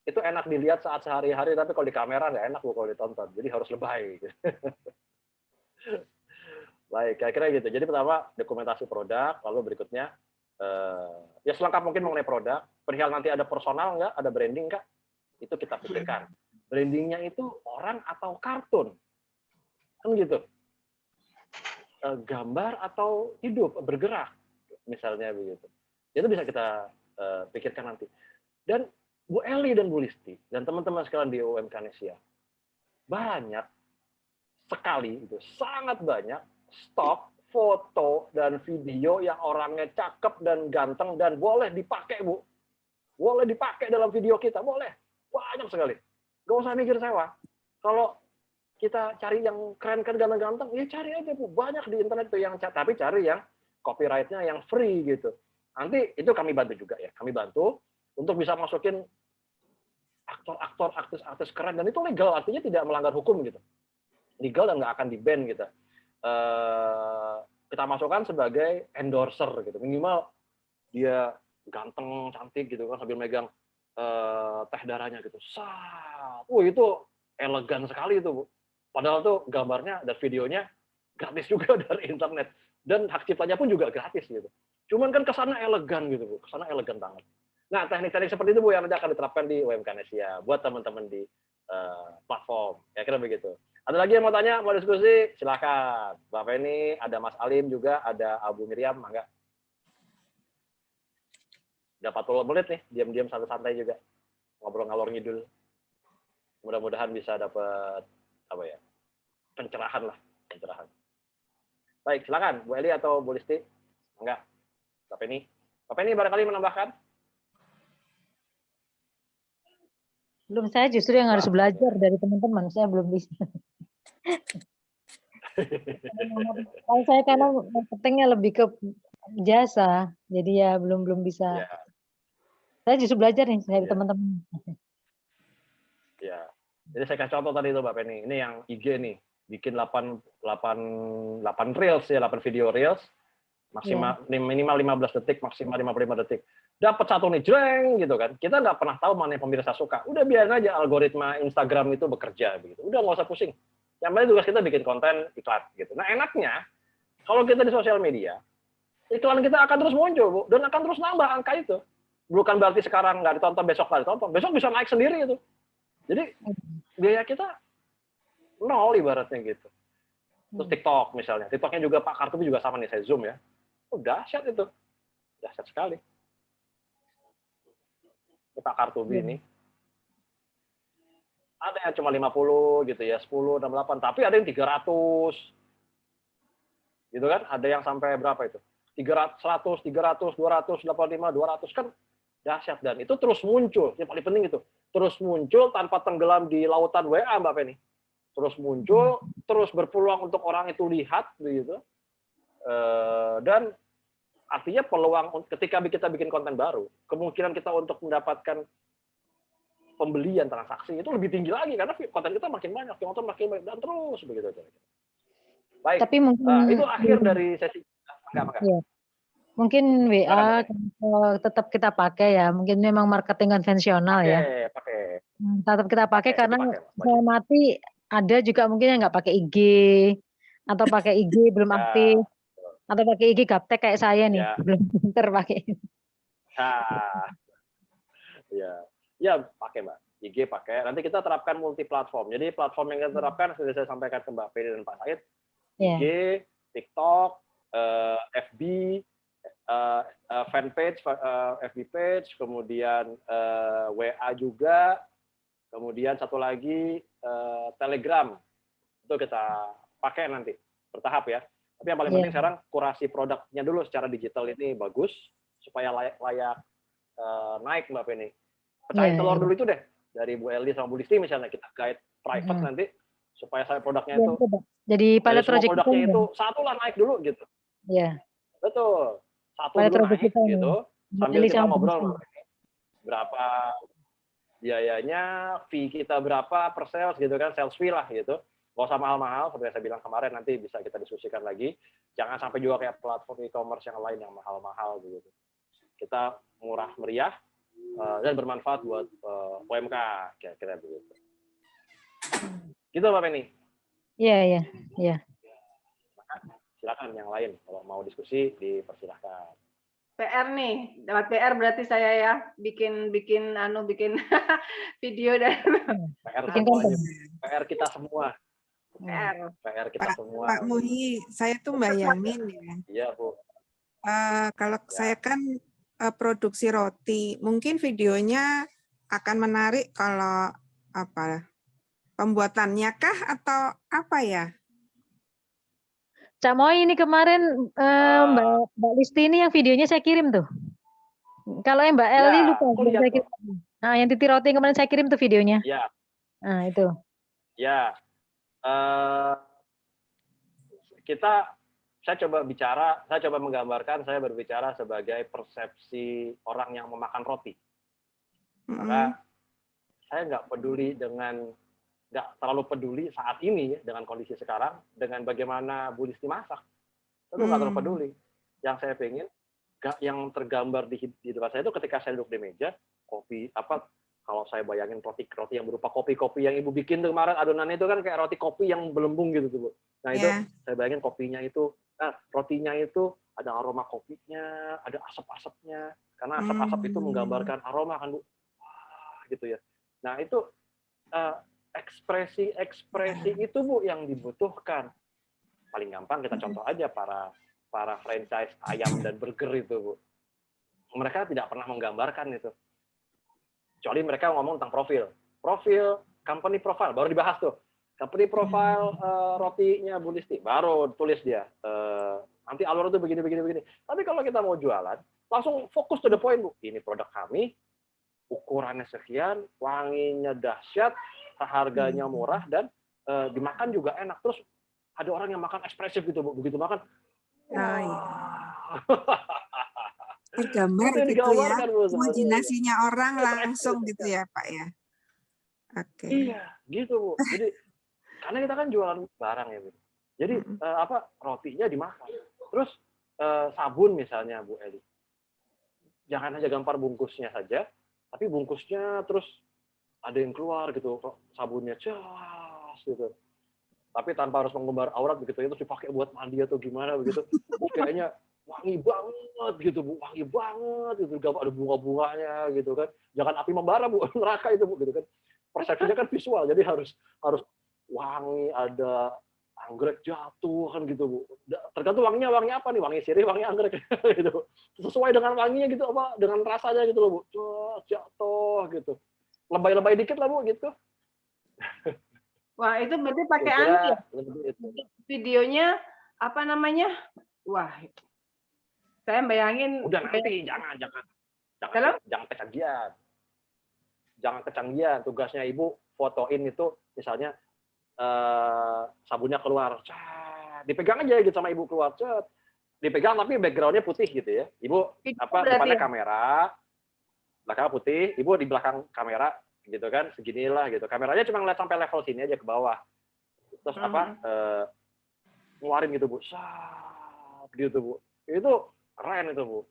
A: itu enak dilihat saat sehari-hari, tapi kalau di kamera nggak enak, Bu, kalau ditonton. Jadi harus lebay gitu. Baik, kira-kira gitu. Jadi pertama dokumentasi produk, lalu berikutnya ya selengkap mungkin mengenai produk. Perihal nanti ada personal nggak, ada branding nggak, itu kita pikirkan. Brandingnya itu orang atau kartun. kan gitu. Gambar atau hidup, bergerak, misalnya begitu. Itu bisa kita pikirkan nanti. Dan Bu Eli dan Bu Listi dan teman-teman sekalian di UMK Nesia, banyak sekali, itu sangat banyak stok foto dan video yang orangnya cakep dan ganteng dan boleh dipakai, Bu. Boleh dipakai dalam video kita, boleh. Banyak sekali. Gak usah mikir sewa. Kalau kita cari yang keren-keren, ganteng-ganteng, ya cari aja, Bu. Banyak di internet tuh yang, tapi cari yang copyright-nya yang free gitu. Nanti itu kami bantu juga ya. Kami bantu untuk bisa masukin aktor-aktor, artis-artis keren, dan itu legal, artinya tidak melanggar hukum gitu. Legal dan nggak akan di-ban gitu. Kita masukkan sebagai endorser gitu. Minimal dia ganteng, cantik gitu kan, sambil megang teh darahnya gitu. Itu elegan sekali itu, Bu. Padahal tuh gambarnya dan videonya gratis juga dari internet. Dan hak ciptanya pun juga gratis gitu. Cuman kan kesana elegan gitu, Bu. Kesana elegan banget. Nah, teknik-teknik seperti itu, Bu, yang nanti akan diterapkan di UMK Nesia buat teman-teman di platform. Ya kira begitu. Ada lagi yang mau tanya, mau diskusi? Silakan. Bapak ini ada Mas Alim juga, ada Abu Miriam, mangga. Udah 40 menit nih, diam-diam santai-santai juga. Ngobrol ngalor ngidul. Mudah-mudahan bisa dapat apa ya? Pencerahan lah, pencerahan. Baik, silakan Bu Eli atau Bu Listi. Enggak. Bapak ini barangkali menambahkan?
D: Belum, saya justru yang harus belajar dari teman-teman, saya belum bisa. Kalau saya karena marketingnya lebih ke jasa, jadi ya belum bisa.
A: Ya.
D: Saya justru belajar nih dari teman-teman.
A: Ya, jadi saya kasih contoh tadi itu Bapak ini yang IG nih, bikin 8 reels ya, 8 video reels, maksimal minimal 15 detik, maksimal 55 detik. Dapat satu nih, jreng gitu kan. Kita nggak pernah tahu mana yang pemirsa suka. Udah biarin aja algoritma Instagram itu bekerja begitu. Udah nggak usah pusing. Yang penting tugas kita bikin konten iklan gitu. Nah, enaknya kalau kita di sosial media, iklan kita akan terus muncul, Bu, dan akan terus nambah angka itu. Bukan berarti sekarang nggak ditonton, besok nggak ditonton. Besok bisa naik sendiri itu. Jadi biaya kita nol ibaratnya gitu. Terus TikTok misalnya. TikToknya juga Pak Kartubi juga sama nih, saya zoom ya. Dahsyat itu. Dahsyat sekali. Ini Pak Kartubi ini. Ada yang cuma 50 gitu ya, 10, 68. Tapi ada yang 300. Gitu kan? Ada yang sampai berapa itu? 300, 100, 300, 200, 85, 200 kan dahsyat. Dan itu terus muncul. Yang paling penting itu. Terus muncul tanpa tenggelam di lautan WA, Mbak Penny. Terus muncul, terus berpeluang untuk orang itu lihat, begitu. Dan artinya peluang ketika kita bikin konten baru, kemungkinan kita untuk mendapatkan pembelian transaksi itu lebih tinggi lagi karena konten kita makin banyak, penonton makin banyak, dan terus begitu. Baik.
D: Tapi mungkin
A: itu akhir dari sesi. Enggak.
D: Ya. Mungkin WA tetap kita pakai ya. Mungkin memang marketing konvensional ya.
A: Pakai.
D: Tetap kita pakai karena saya mati ada juga mungkin yang nggak pakai IG atau pakai IG belum aktif atau pakai IG gaptek kayak saya nih belum pinter pakai.
A: Ya pakai Mbak. IG pakai. Nanti kita terapkan multi platform. Jadi platform yang kita terapkan sudah saya sampaikan ke Mbak Peri dan Pak Said. IG, TikTok, FB, fanpage, FB page, kemudian WA juga, kemudian satu lagi Telegram. Itu kita pakai nanti bertahap ya. Tapi yang paling penting sekarang kurasi produknya dulu secara digital ini bagus supaya layak naik Mbak Penny. Pecahin telur dulu itu deh dari Bu Eli sama Bu Listi misalnya, kita guide private nanti supaya saya produknya itu
D: jadi pilot project
A: produknya itu satu lah naik dulu gitu.
D: Iya.
A: Betul. Satu dulu naik gitu. Sambil kita ngobrol berapa biayanya, fee kita berapa per sales gitu kan, sales fee lah gitu. Nggak usah mahal-mahal, seperti yang saya bilang kemarin, nanti bisa kita diskusikan lagi. Jangan sampai juga kayak platform e-commerce yang lain yang mahal-mahal gitu. Kita murah meriah dan bermanfaat buat UMK, kira-kira begitu. Gitu Mbak Penny.
D: Iya.
A: Silakan yang lain kalau mau diskusi dipersilahkan.
B: PR nih, dapat PR berarti saya ya, bikin video dan
A: PR semuanya, PR kita semua. PR kita semua.
C: Pak Muhi, saya tuh bayangin ya.
A: Iya, Bu.
C: Kalau saya kan produksi roti, mungkin videonya akan menarik kalau apa? Pembuatannya kah atau apa ya?
D: Cak Moi ini kemarin Mbak Listi ini yang videonya saya kirim tuh. Kalau yang Mbak Eli lupa. Saya kirim. Nah, yang Titi Roti kemarin saya kirim tuh videonya.
A: Ya.
D: Nah, itu.
A: Ya. Saya coba menggambarkan, saya berbicara sebagai persepsi orang yang memakan roti. Maka saya nggak terlalu peduli saat ini dengan kondisi sekarang, dengan bagaimana Bu Listi masak. Itu nggak terlalu peduli. Yang saya pengen, yang tergambar di depan saya itu ketika saya duduk di meja, kopi, kalau saya bayangin roti yang berupa kopi-kopi yang Ibu bikin kemarin, adonannya itu kan kayak roti kopi yang belembung gitu tuh, Bu. Nah itu saya bayangin kopinya itu, rotinya itu ada aroma kopinya, ada asap-asapnya, karena asap-asap itu menggambarkan aroma kan, Bu. Wah, gitu ya. Nah itu ekspresi itu, Bu, yang dibutuhkan. Paling gampang kita contoh aja para franchise ayam dan burger itu, Bu. Mereka tidak pernah menggambarkan itu. Kecuali mereka ngomong tentang company profile, baru dibahas tuh. Company profile rotinya Bu Listi, baru tulis dia. Nanti alur itu begini. Tapi kalau kita mau jualan, langsung fokus to the point, Bu. Ini produk kami, ukurannya sekian, wanginya dahsyat, harganya murah, dan dimakan juga enak. Terus ada orang yang makan ekspresif gitu, Bu. Begitu makan,
C: tergambar gitu ya, imajinasinya orang langsung gitu ya, Pak ya. Oke.
A: Iya, gitu, Bu. Jadi karena kita kan jualan barang ya, Bu. Jadi rotinya dimakan. Terus sabun misalnya, Bu Eli. Jangan hanya gambar bungkusnya saja, tapi bungkusnya terus ada yang keluar gitu, sabunnya cas gitu. Tapi tanpa harus menggambar aurat begitu, itu dipakai buat mandi atau gimana begitu. Kayaknya wangi banget gitu, Bu. Wangi banget gitu. Ada bunga-bunganya gitu kan. Jangan api membara, Bu. Neraka itu, Bu, gitu kan. Persepsinya kan visual, jadi harus wangi, ada anggrek jatuh kan gitu, Bu. Tergantung wanginya apa nih? Wangi sirih, wangi anggrek gitu. Sesuai dengan wanginya gitu apa? Dengan rasanya gitu loh, Bu. Jatuh gitu. Lebay-lebay dikit lah, Bu, gitu.
B: Wah, itu berarti pakai angin ya? Videonya apa namanya? Wah, saya bayangin.
A: Udah nanti, jangan kecanggihan. Jangan kecanggihan. Tugasnya Ibu fotoin itu, misalnya sabunnya keluar, dipegang aja gitu sama Ibu keluar, dipegang tapi backgroundnya putih gitu ya. Ibu depannya kamera, belakang putih, Ibu di belakang kamera gitu kan, seginilah gitu. Kameranya cuma ngeliat sampai level sini aja ke bawah. Terus ngeluarin gitu, Bu. Gitu, Bu. Itu keren itu, Bu.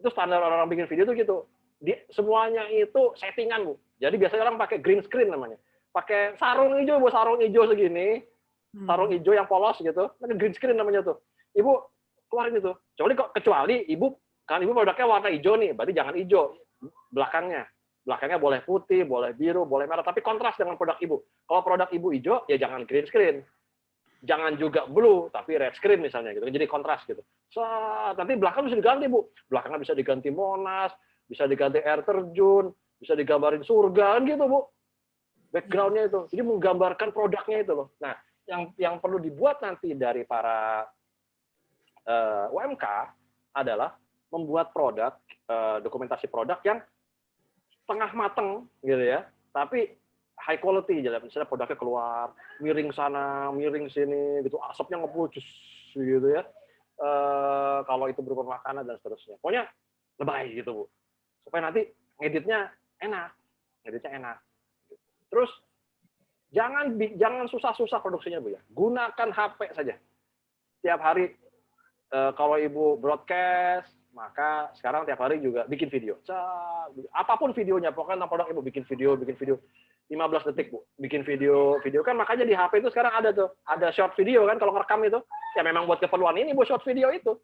A: Itu standar orang bikin video tuh gitu. Semuanya itu settingan, Bu. Jadi biasanya orang pakai green screen namanya. Pakai sarung hijau, Bu, sarung hijau segini. Sarung hijau yang polos gitu. Pakai green screen namanya tuh. Ibu keluarin itu. Kecuali Ibu produknya warna hijau nih, berarti jangan hijau. Belakangnya boleh putih, boleh biru, boleh merah, tapi kontras dengan produk Ibu. Kalau produk Ibu hijau, ya jangan green screen. Jangan juga blue, tapi red screen misalnya gitu. Jadi kontras gitu. Nanti belakang bisa diganti, Bu. Belakangnya bisa diganti Monas, bisa diganti air terjun, bisa digambarin surga kan gitu, Bu. Background-nya itu. Jadi menggambarkan produknya itu loh. Nah, yang perlu dibuat nanti dari para UMK adalah membuat produk, dokumentasi produk yang tengah mateng gitu ya, tapi high quality. Misalnya produknya keluar, miring sana, miring sini, gitu, asapnya ngepucus gitu ya. Kalau itu berupa makanan dan seterusnya. Pokoknya lebay gitu, Bu. Supaya nanti ngeditnya enak. Terus jangan susah-susah produksinya, Bu ya. Gunakan HP saja. Tiap hari kalau Ibu broadcast, maka sekarang tiap hari juga bikin video. Apapun videonya, pokoknya tentang produk Ibu bikin video 15 detik, Bu. Bikin video kan, makanya di HP itu sekarang ada tuh, ada short video kan kalau ngerekam itu. Ya memang buat keperluan ini, Bu, short video itu.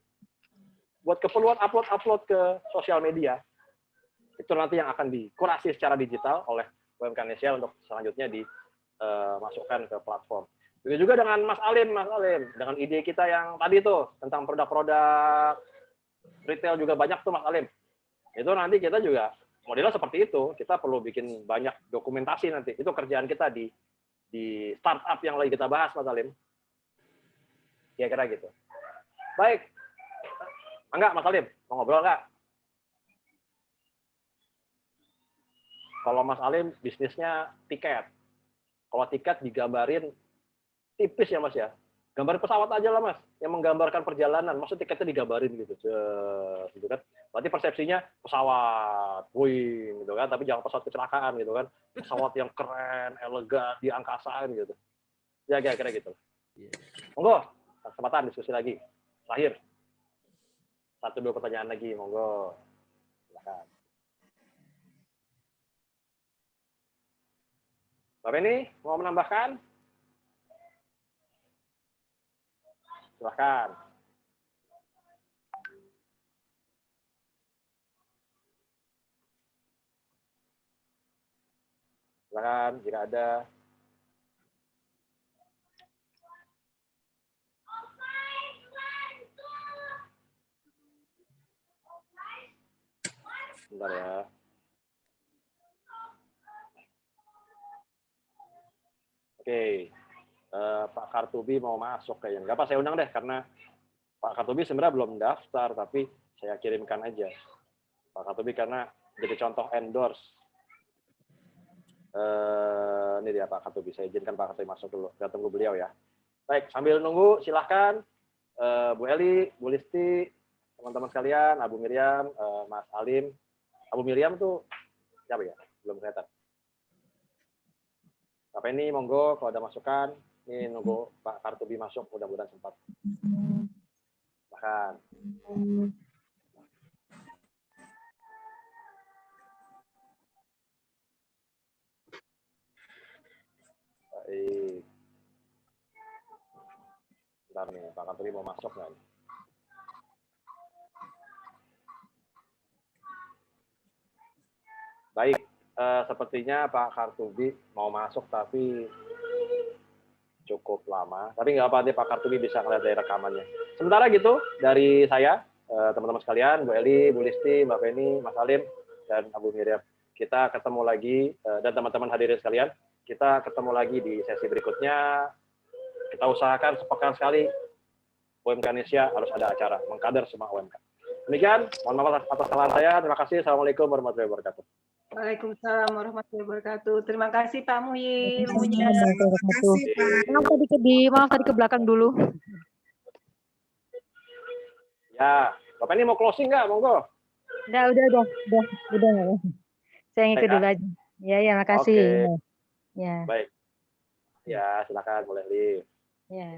A: Buat keperluan upload ke sosial media. Itu nanti yang akan dikurasi secara digital oleh UMK Indonesia untuk selanjutnya dimasukkan ke platform. Begitu juga dengan Mas Alim, dengan ide kita yang tadi tuh tentang produk-produk retail juga banyak tuh Mas Alim. Itu nanti kita juga modelnya seperti itu. Kita perlu bikin banyak dokumentasi nanti. Itu kerjaan kita di startup yang lagi kita bahas Mas Alim. Kira-kira gitu. Baik. Enggak Mas Alim, mau ngobrol enggak? Kalau Mas Alim bisnisnya tiket. Kalau tiket digambarin tipis ya Mas ya. Gambar pesawat aja lah Mas, yang menggambarkan perjalanan. Maksud tiketnya digambarin gitu. Gitu kan. Berarti persepsinya pesawat, Boeing gitu kan, tapi jangan pesawat kecelakaan gitu kan. Pesawat yang keren, elegan, di angkasaan gitu. Ya kira-kira gitu. Monggo, kesempatan diskusi lagi. Terakhir. 1-2 pertanyaan lagi, monggo. Silakan. Bapak ini mau menambahkan? Silahkan. Silakan jika ada. Bentar ya. Oke. Pak Kartubi mau masuk kayaknya. Enggak apa, saya undang deh karena Pak Kartubi sebenarnya belum daftar, tapi saya kirimkan aja. Pak Kartubi karena jadi contoh endorse. Ini dia Pak Kartubi. Saya izinkan Pak Kartubi masuk dulu. Kita tunggu beliau ya. Baik, sambil nunggu silahkan Bu Eli, Bu Listi, teman-teman sekalian, Abu Miriam, Mas Alim. Abu Miriam tuh siapa ya? Belum kelihatan. Apa ini? Monggo kalau ada masukan. Ini nunggu Pak Kartubi masuk, mudah-mudahan sempat. Silahkan. Baik. Bentar nih, Pak Kartubi mau masuk nggak? Baik, sepertinya Pak Kartubi mau masuk tapi cukup lama. Tapi nggak apa-apa, Pak Kartubi bisa ngeliat dari rekamannya. Sementara gitu, dari saya, teman-teman sekalian, Bu Eli, Bu Listi, Mbak Feni, Mas Alim, dan Abu Miriam. Kita ketemu lagi, dan teman-teman hadirin sekalian, kita ketemu lagi di sesi berikutnya. Kita usahakan sepekan sekali, UMK Indonesia harus ada acara, mengkader semua UMK. Demikian, mohon maaf atas kesalahan saya. Terima kasih. Assalamualaikum warahmatullahi wabarakatuh.
B: Waalaikumsalam warahmatullahi wabarakatuh. Terima kasih Pak Muhyi.
C: Terima kasih Pak.
D: Maaf tadi ke belakang dulu.
A: Ya, Bapak ini mau closing nggak? Monggo.
D: Udah. Saya ngikut dulu aja. Ya, makasih.
A: Oke.
D: Ya.
A: Baik. Ya, silakan boleh, Li.
D: Ya.